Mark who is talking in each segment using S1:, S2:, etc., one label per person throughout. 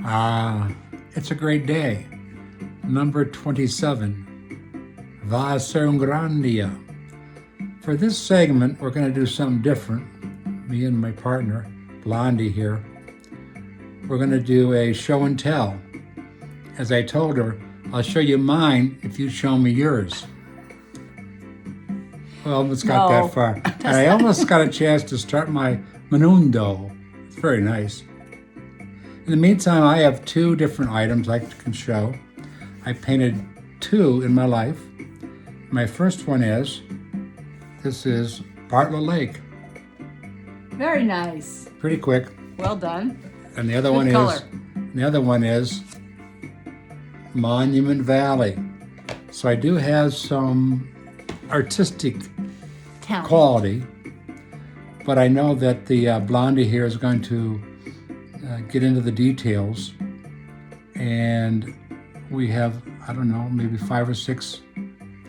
S1: Ah, it's a great day. Number 27. Va ser un gran dia. For this segment, we're going to do something different. Me and my partner, Blondie here, we're going to do a show and tell. As I told her, I'll show you mine if you show me yours. Well, I almost got
S2: No.
S1: that far. And I almost got a chance to start my menudo. It's very nice. In the meantime, I have two different items I can show. I painted two in my life. My first one this is Bartlett Lake.
S2: Very nice.
S1: Pretty quick.
S2: Well done.
S1: And the other
S2: Good color.
S1: is Monument Valley. So I do have some artistic
S2: Talent.
S1: quality, but I know that the Blondie here is going to get into the details, and we have, I don't know, maybe 5 or 6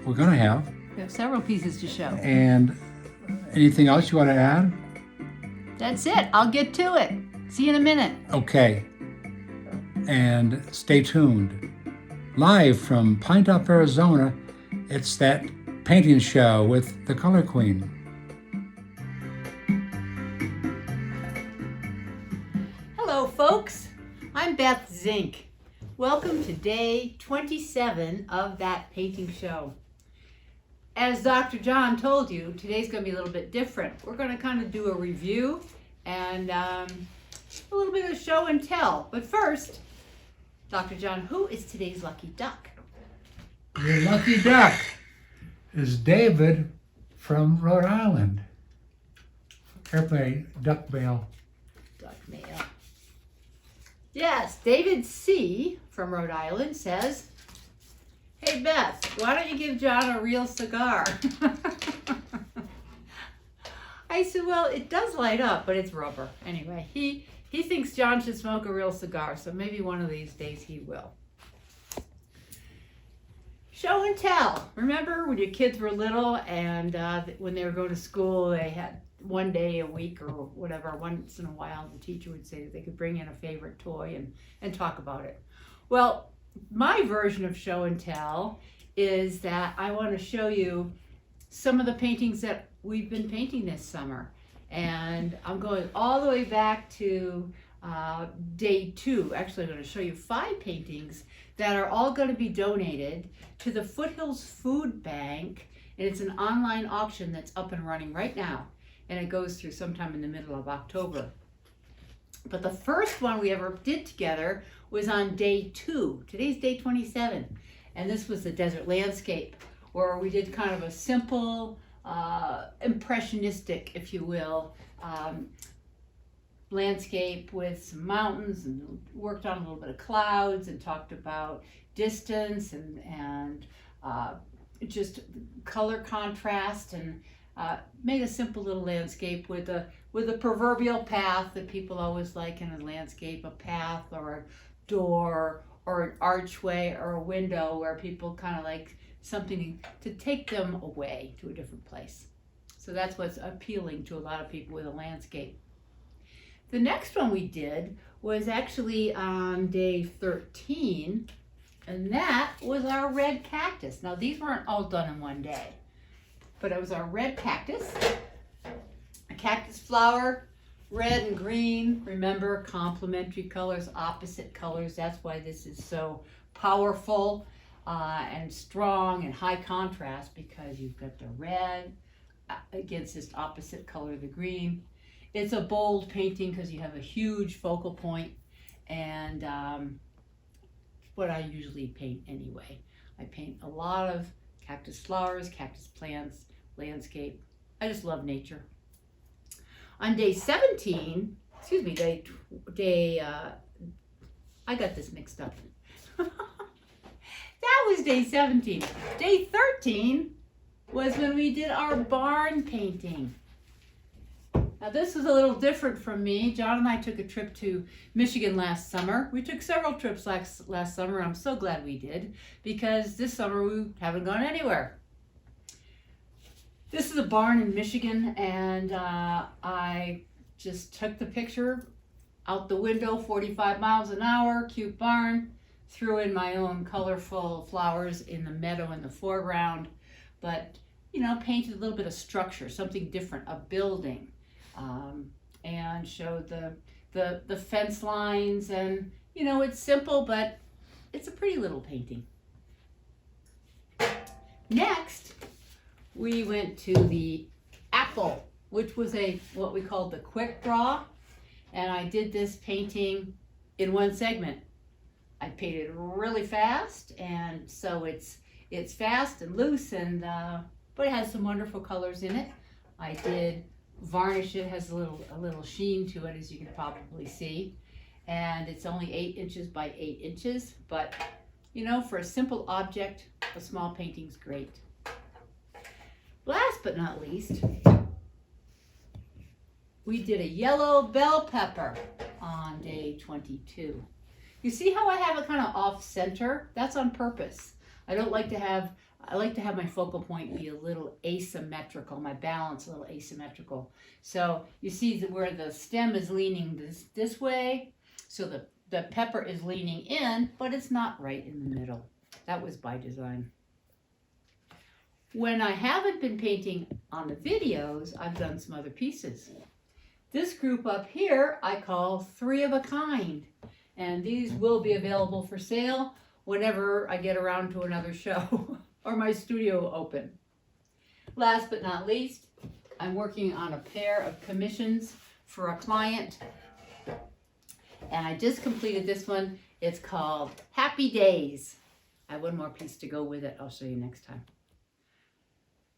S1: we're going to have.
S2: We have several pieces to show.
S1: And anything else you want to add?
S2: That's it. I'll get to it. See you in a minute.
S1: Okay. And stay tuned. Live from Pine Top, Arizona, it's that painting show with the Color Queen.
S2: Hello, folks. I'm Beth Zink. Welcome to day 27 of that painting show. As Dr. John told you, today's going to be a little bit different. We're going to kind of do a review and a little bit of show and tell. But first, Dr. John, who is today's lucky duck?
S1: Your lucky duck is David from Rhode Island. Airplane, duck mail.
S2: Duck mail. Yes, David C. from Rhode Island says, "Hey Beth, why don't you give John a real cigar?" I said, well, it does light up, but it's rubber. Anyway, he thinks John should smoke a real cigar, so maybe one of these days he will. Show and tell. Remember when your kids were little and when they were going to school, they had one day a week or whatever, once in a while, the teacher would say that they could bring in a favorite toy and talk about it. Well, my version of show and tell is that I want to show you some of the paintings that we've been painting this summer. And I'm going all the way back to day 2. Actually, I'm going to show you 5 paintings that are all going to be donated to the Foothills Food Bank. And it's an online auction that's up and running right now. And it goes through sometime in the middle of October. But the first one we ever did together was on day 2. Today's day 27. And this was the desert landscape, where we did kind of a simple, impressionistic, if you will, landscape with some mountains, and worked on a little bit of clouds and talked about distance and just color contrast, and made a simple little landscape with a proverbial path that people always like in a landscape, a path or a door or an archway or a window where people kind of like something to take them away to a different place. So that's what's appealing to a lot of people with a landscape. The next one we did was actually on day 13, and that was our red cactus. Now these weren't all done in one day, but it was our red cactus, a cactus flower, red and green. Remember, complementary colors, opposite colors. That's why this is so powerful and strong and high contrast, because you've got the red against this opposite color, the green. It's a bold painting because you have a huge focal point, and what I usually paint anyway. I paint a lot of cactus flowers, cactus plants, landscape. I just love nature. On day 17, excuse me, I got this mixed up. That was day 17. Day 13 was when we did our barn painting. Now this was a little different from me. John and I took a trip to Michigan last summer. We took several trips last summer. I'm so glad we did, because this summer we haven't gone anywhere. This is a barn in Michigan, and I just took the picture out the window, 45 miles an hour, cute barn. Threw in my own colorful flowers in the meadow in the foreground, but you know, painted a little bit of structure, something different, a building, and showed the fence lines. And you know, it's simple, but it's a pretty little painting. Next, we went to the apple, which was what we called the quick draw, and I did this painting in one segment. I painted really fast, and so it's fast and loose, and but it has some wonderful colors in it. I did varnish it, has a little sheen to it, as you can probably see, and it's only 8 inches by 8 inches. But you know, for a simple object, a small painting's great. Last but not least, we did a yellow bell pepper on day 22. You see how I have it kind of off center? That's on purpose. I like to have my focal point be a little asymmetrical, my balance a little asymmetrical. So you see where the stem is leaning this way, so the pepper is leaning in, but it's not right in the middle. That was by design. When I haven't been painting on the videos, I've done some other pieces. This group up here I call 3 of a kind. And these will be available for sale whenever I get around to another show or my studio open. Last but not least, I'm working on a pair of commissions for a client. And I just completed this one. It's called Happy Days. I have one more piece to go with it. I'll show you next time.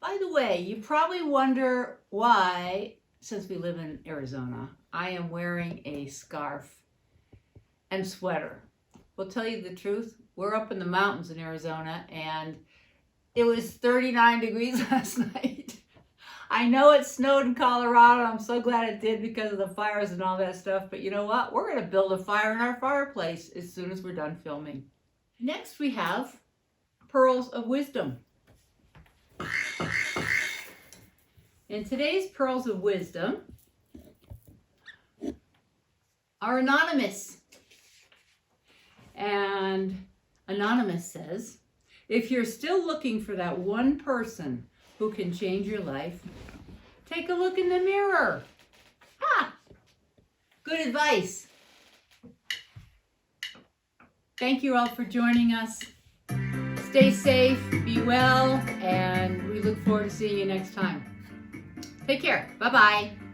S2: By the way, you probably wonder why, since we live in Arizona, I am wearing a scarf and sweater. We'll tell you the truth, we're up in the mountains in Arizona, and it was 39 degrees last night. I know it snowed in Colorado. I'm so glad it did because of the fires and all that stuff, but you know what? We're going to build a fire in our fireplace as soon as we're done filming. Next we have Pearls of Wisdom. In today's Pearls of Wisdom are anonymous. And Anonymous says, if you're still looking for that one person who can change your life, take a look in the mirror. Ha! Good advice. Thank you all for joining us. Stay safe, be well, and we look forward to seeing you next time. Take care. Bye-bye.